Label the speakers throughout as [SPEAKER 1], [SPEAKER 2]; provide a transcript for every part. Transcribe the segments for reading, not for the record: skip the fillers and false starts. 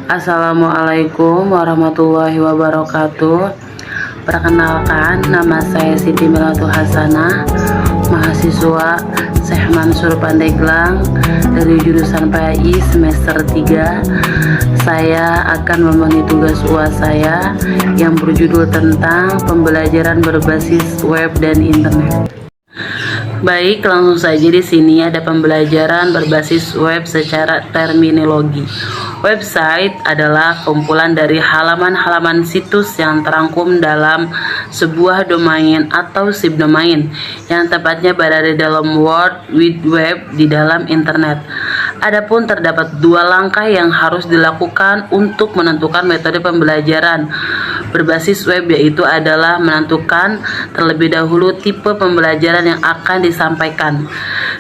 [SPEAKER 1] Assalamualaikum warahmatullahi wabarakatuh. Perkenalkan, nama saya Siti Melatu Hasanah, mahasiswa Syekh Mansur Pandeglang dari jurusan PAI semester 3. Saya akan memenuhi tugas UAS saya yang berjudul tentang pembelajaran berbasis web dan internet. Baik, langsung saja. Di sini ada pembelajaran berbasis web secara terminologi. Website adalah kumpulan dari halaman-halaman situs yang terangkum dalam sebuah domain atau subdomain yang tepatnya berada dalam World Wide Web di dalam internet. Adapun terdapat dua langkah yang harus dilakukan untuk menentukan metode pembelajaran berbasis web, yaitu adalah menentukan terlebih dahulu tipe pembelajaran yang akan disampaikan.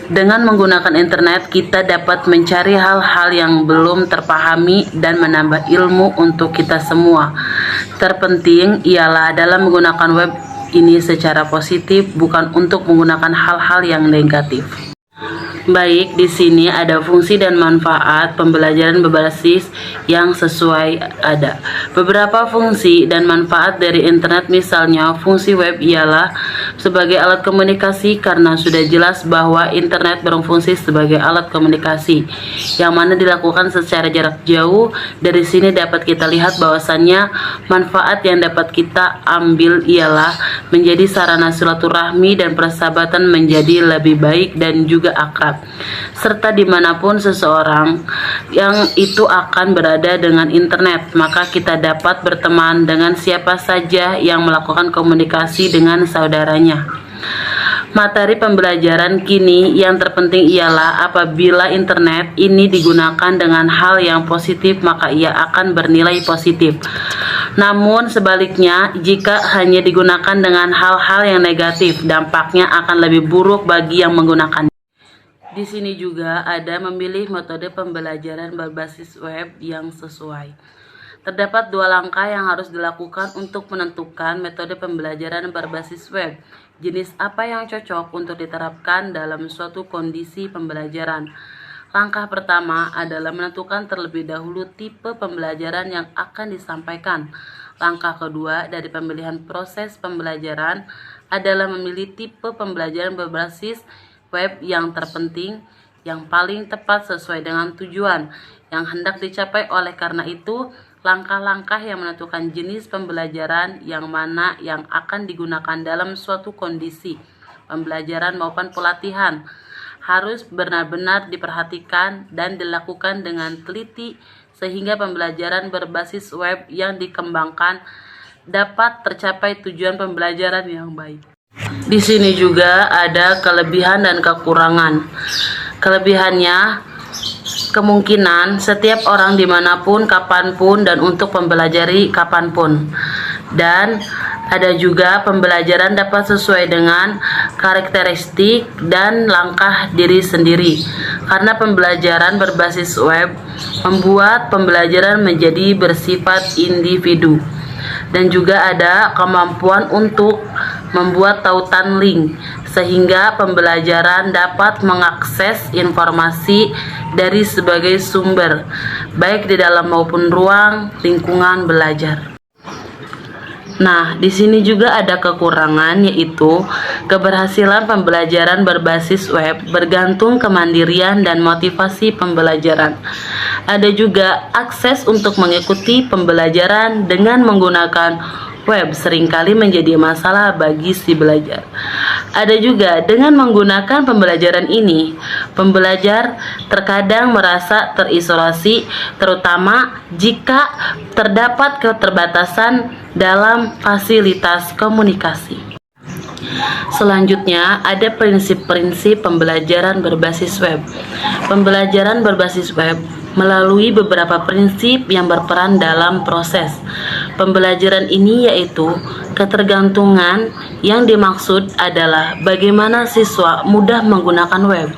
[SPEAKER 1] Dengan menggunakan internet, kita dapat mencari hal-hal yang belum terpahami dan menambah ilmu untuk kita semua. Terpenting ialah dalam menggunakan web ini secara positif, bukan untuk menggunakan hal-hal yang negatif. Baik, di sini ada fungsi dan manfaat pembelajaran berbasis yang sesuai ada. Beberapa fungsi dan manfaat dari internet, misalnya fungsi web ialah sebagai alat komunikasi, karena sudah jelas bahwa internet berfungsi sebagai alat komunikasi yang mana dilakukan secara jarak jauh. Dari sini dapat kita lihat bahwasannya manfaat yang dapat kita ambil ialah menjadi sarana silaturahmi dan persahabatan menjadi lebih baik dan juga akrab, serta dimanapun seseorang yang itu akan berada dengan internet, maka kita dapat berteman dengan siapa saja yang melakukan komunikasi dengan saudaranya. Materi pembelajaran kini yang terpenting ialah apabila internet ini digunakan dengan hal yang positif, maka ia akan bernilai positif. Namun sebaliknya, jika hanya digunakan dengan hal-hal yang negatif, dampaknya akan lebih buruk bagi yang menggunakan. Di sini juga ada memilih metode pembelajaran berbasis web yang sesuai. Terdapat dua langkah yang harus dilakukan untuk menentukan metode pembelajaran berbasis web. Jenis apa yang cocok untuk diterapkan dalam suatu kondisi pembelajaran. Langkah pertama adalah menentukan terlebih dahulu tipe pembelajaran yang akan disampaikan. Langkah kedua dari pemilihan proses pembelajaran adalah memilih tipe pembelajaran berbasis web yang terpenting, yang paling tepat sesuai dengan tujuan yang hendak dicapai. Oleh karena itu, langkah-langkah yang menentukan jenis pembelajaran yang mana yang akan digunakan dalam suatu kondisi pembelajaran maupun pelatihan harus benar-benar diperhatikan dan dilakukan dengan teliti, sehingga pembelajaran berbasis web yang dikembangkan dapat tercapai tujuan pembelajaran yang baik. Di sini juga ada kelebihan dan kekurangan. Kelebihannya, kemungkinan setiap orang dimanapun, kapanpun, dan untuk mempelajari kapanpun. Dan ada juga pembelajaran dapat sesuai dengan karakteristik dan langkah diri sendiri. Karena pembelajaran berbasis web membuat pembelajaran menjadi bersifat individu. Dan juga ada kemampuan untuk membuat tautan link, sehingga pembelajaran dapat mengakses informasi dari sebagai sumber, baik di dalam maupun ruang lingkungan belajar. Nah, di sini juga ada kekurangan, yaitu keberhasilan pembelajaran berbasis web bergantung kemandirian dan motivasi pembelajaran. Ada juga akses untuk mengikuti pembelajaran dengan menggunakan web seringkali menjadi masalah bagi si belajar. Ada juga dengan menggunakan pembelajaran ini, pembelajar terkadang merasa terisolasi, terutama jika terdapat keterbatasan dalam fasilitas komunikasi. Selanjutnya ada prinsip-prinsip pembelajaran berbasis web. Pembelajaran berbasis web melalui beberapa prinsip yang berperan dalam proses pembelajaran ini, yaitu ketergantungan. Yang dimaksud adalah bagaimana siswa mudah menggunakan web.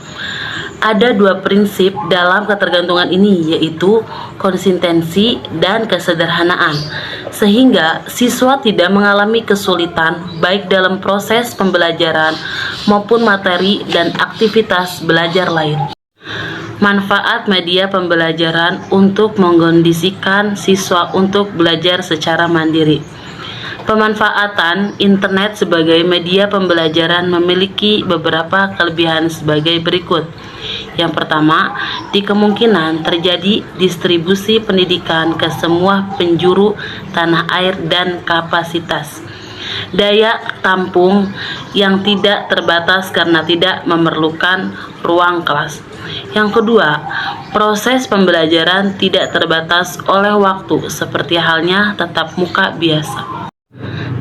[SPEAKER 1] Ada dua prinsip dalam ketergantungan ini, yaitu konsistensi dan kesederhanaan, sehingga siswa tidak mengalami kesulitan baik dalam proses pembelajaran maupun materi dan aktivitas belajar lain. Manfaat media pembelajaran untuk mengkondisikan siswa untuk belajar secara mandiri. Pemanfaatan internet sebagai media pembelajaran memiliki beberapa kelebihan sebagai berikut. Yang pertama, di kemungkinan terjadi distribusi pendidikan ke semua penjuru tanah air dan kapasitas. Daya tampung yang tidak terbatas karena tidak memerlukan ruang kelas. Yang kedua, proses pembelajaran tidak terbatas oleh waktu seperti halnya tatap muka biasa.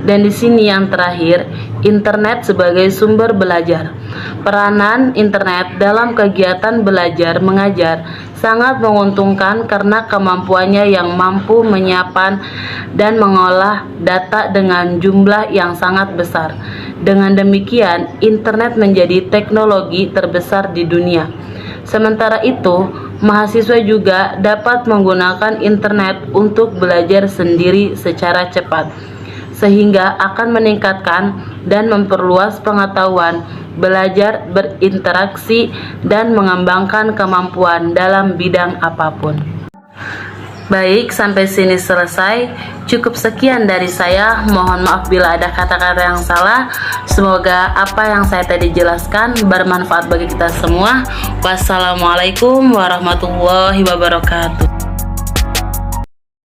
[SPEAKER 1] Dan di sini yang terakhir, internet sebagai sumber belajar. Peranan internet dalam kegiatan belajar mengajar sangat menguntungkan karena kemampuannya yang mampu menyiapkan dan mengolah data dengan jumlah yang sangat besar. Dengan demikian, internet menjadi teknologi terbesar di dunia. Sementara itu, mahasiswa juga dapat menggunakan internet untuk belajar sendiri secara cepat, sehingga akan meningkatkan dan memperluas pengetahuan, belajar berinteraksi, dan mengembangkan kemampuan dalam bidang apapun. Baik, sampai sini selesai. Cukup sekian dari saya. Mohon maaf bila ada kata-kata yang salah. Semoga apa yang saya tadi jelaskan bermanfaat bagi kita semua. Wassalamualaikum warahmatullahi wabarakatuh.